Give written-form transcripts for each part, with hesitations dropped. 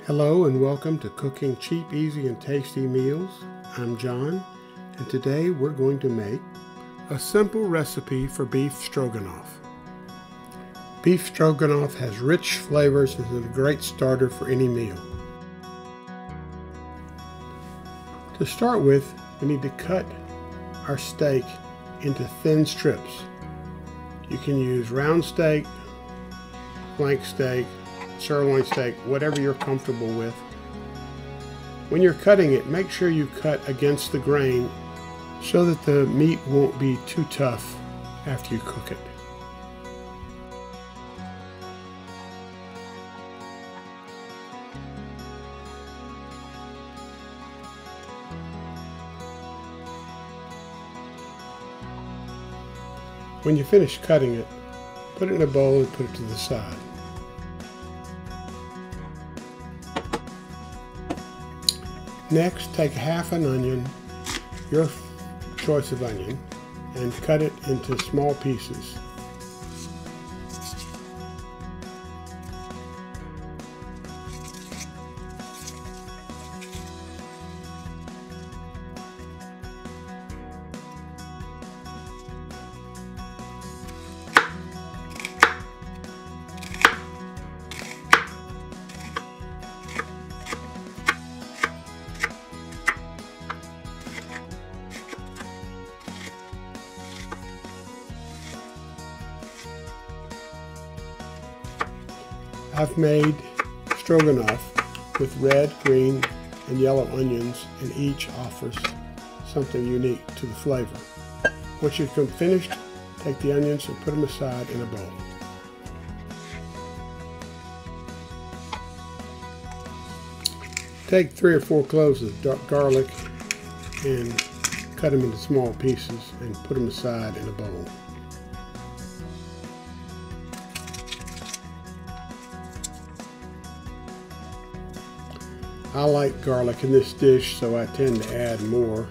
Hello and welcome to Cooking Cheap, Easy, and Tasty Meals. I'm John, and today we're going to make a simple recipe for beef stroganoff. Beef stroganoff has rich flavors and is a great starter for any meal. To start with, we need to cut our steak into thin strips. You can use round steak, flank steak, sirloin steak, whatever you're comfortable with. When you're cutting it, make sure you cut against the grain so that the meat won't be too tough after you cook it. When you finish cutting it, put it in a bowl and put it to the side. Next, take half an onion, your choice of onion, and cut it into small pieces. I've made stroganoff with red, green, and yellow onions, and each offers something unique to the flavor. Once you've finished, take the onions and put them aside in a bowl. Take 3 or 4 cloves of garlic and cut them into small pieces and put them aside in a bowl. I like garlic in this dish, so I tend to add more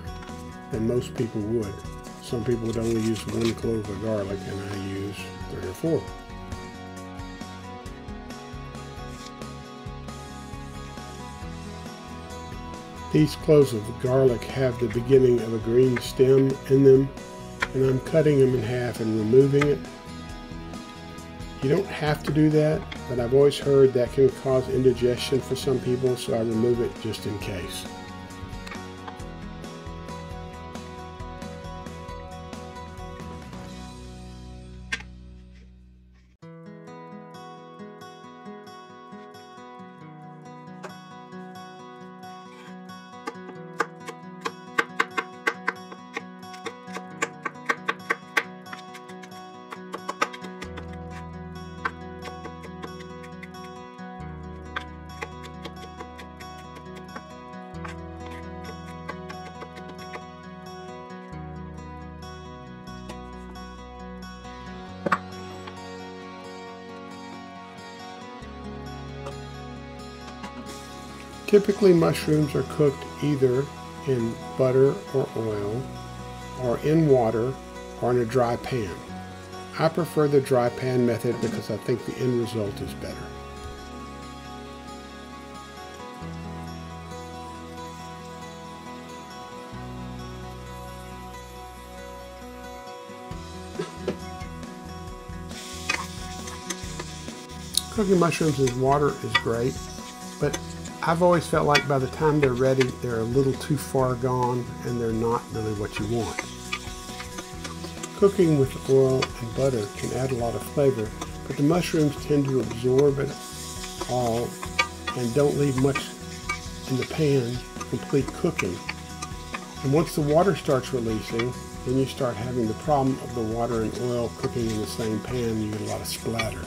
than most people would. Some people would only use 1 clove of garlic, and I use 3 or 4. These cloves of garlic have the beginning of a green stem in them, and I'm cutting them in half and removing it. You don't have to do that, but I've always heard that can cause indigestion for some people, so I remove it just in case. Typically, mushrooms are cooked either in butter or oil, or in water, or in a dry pan. I prefer the dry pan method because I think the end result is better. Cooking mushrooms in water is great, but I've always felt like by the time they're ready, they're a little too far gone and they're not really what you want. Cooking with oil and butter can add a lot of flavor, but the mushrooms tend to absorb it all and don't leave much in the pan to complete cooking. And once the water starts releasing, then you start having the problem of the water and oil cooking in the same pan. You get a lot of splatter.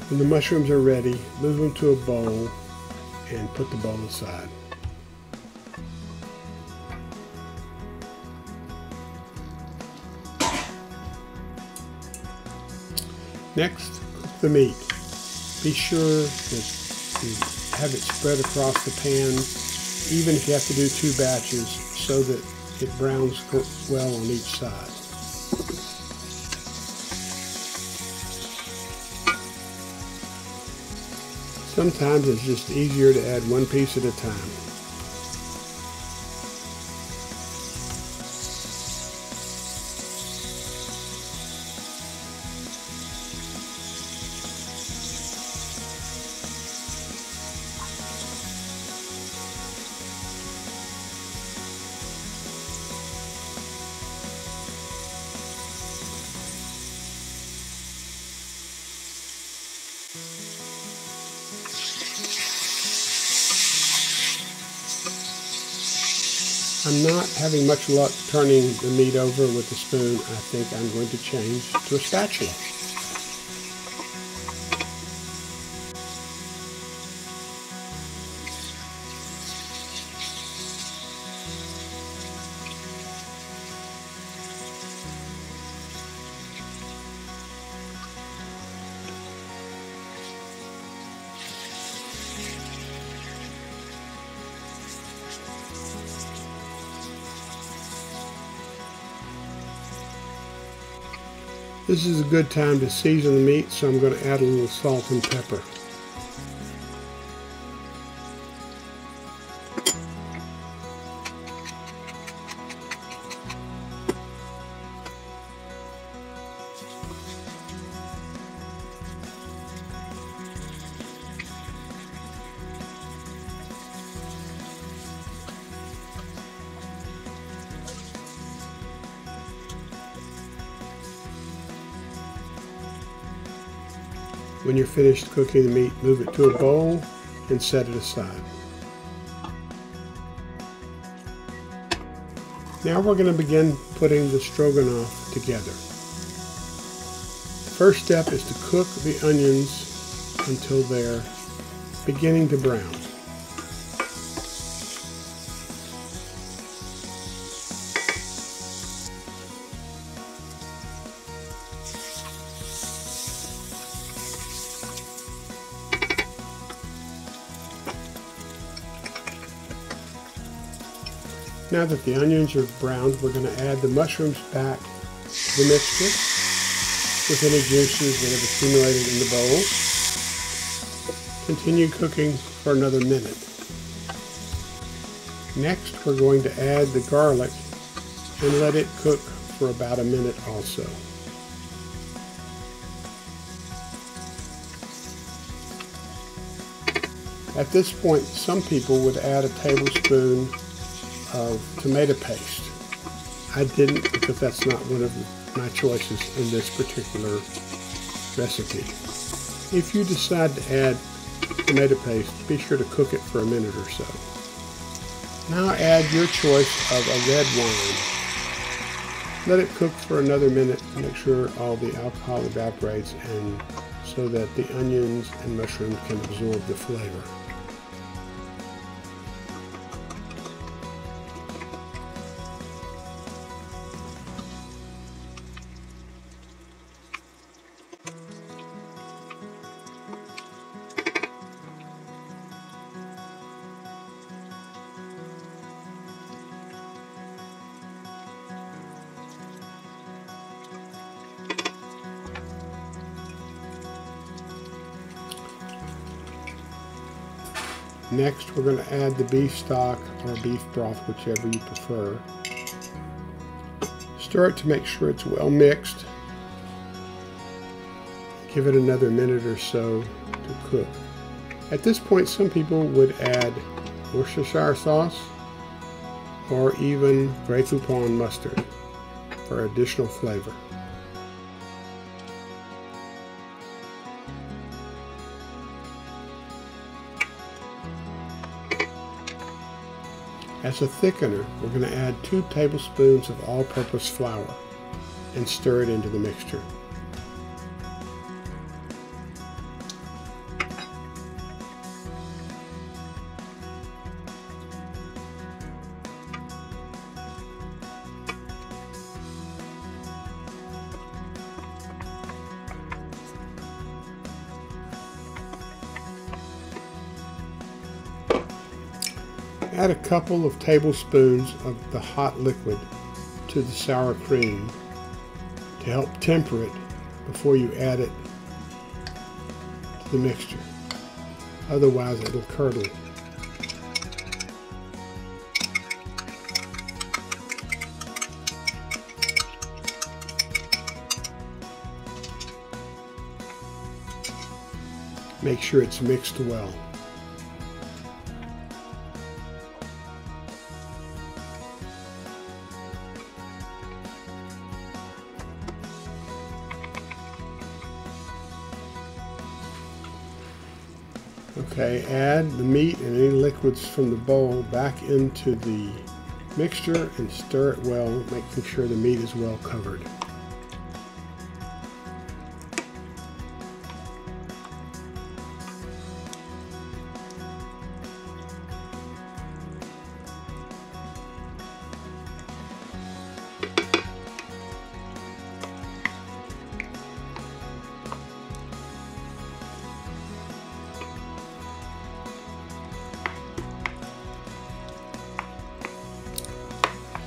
When the mushrooms are ready, move them to a bowl and put the bowl aside. Next, cook the meat. Be sure that you have it spread across the pan, even if you have to do 2 batches, so that it browns well on each side. Sometimes it's just easier to add 1 piece at a time. I'm not having much luck turning the meat over with a spoon. I think I'm going to change to a spatula. This is a good time to season the meat, so I'm going to add a little salt and pepper. When you're finished cooking the meat, move it to a bowl and set it aside. Now we're going to begin putting the stroganoff together. The first step is to cook the onions until they're beginning to brown. Now that the onions are browned, we're going to add the mushrooms back to the mixture with any juices that have accumulated in the bowl. Continue cooking for another minute. Next, we're going to add the garlic and let it cook for about a minute also. At this point, some people would add a tablespoon of tomato paste. I didn't, because that's not one of my choices in this particular recipe. If you decide to add tomato paste, be sure to cook it for a minute or so. Now add your choice of a red wine. Let it cook for another minute to make sure all the alcohol evaporates and so that the onions and mushrooms can absorb the flavor. Next, we're going to add the beef stock or beef broth, whichever you prefer. Stir it to make sure it's well mixed. Give it another minute or so to cook. At this point, some people would add Worcestershire sauce or even Grey Poupon mustard for additional flavor. As a thickener, we're going to add 2 tablespoons of all-purpose flour and stir it into the mixture. Add a couple of tablespoons of the hot liquid to the sour cream to help temper it before you add it to the mixture. Otherwise it'll curdle. Make sure it's mixed well. Okay, add the meat and any liquids from the bowl back into the mixture and stir it well, making sure the meat is well covered.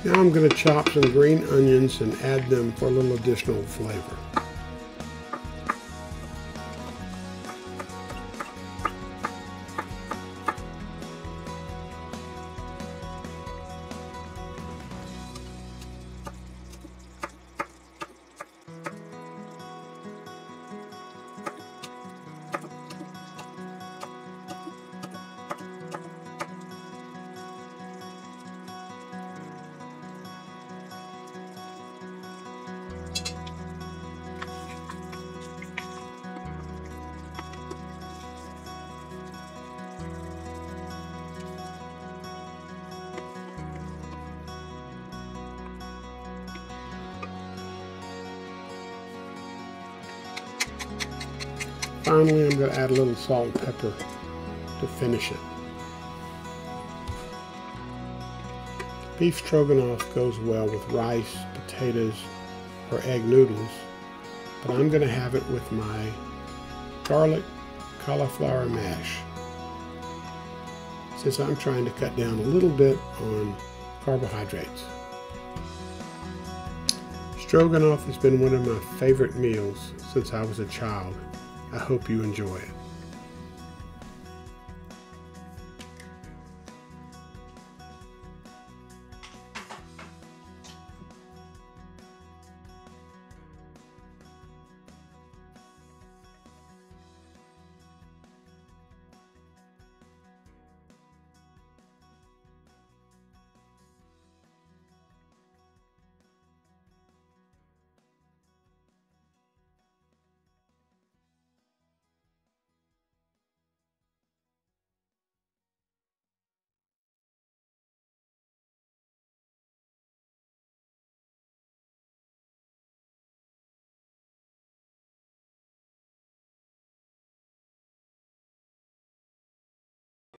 Now I'm going to chop some green onions and add them for a little additional flavor. Finally, I'm going to add a little salt and pepper to finish it. Beef stroganoff goes well with rice, potatoes, or egg noodles, but I'm going to have it with my garlic cauliflower mash, since I'm trying to cut down a little bit on carbohydrates. Stroganoff has been one of my favorite meals since I was a child. I hope you enjoy it.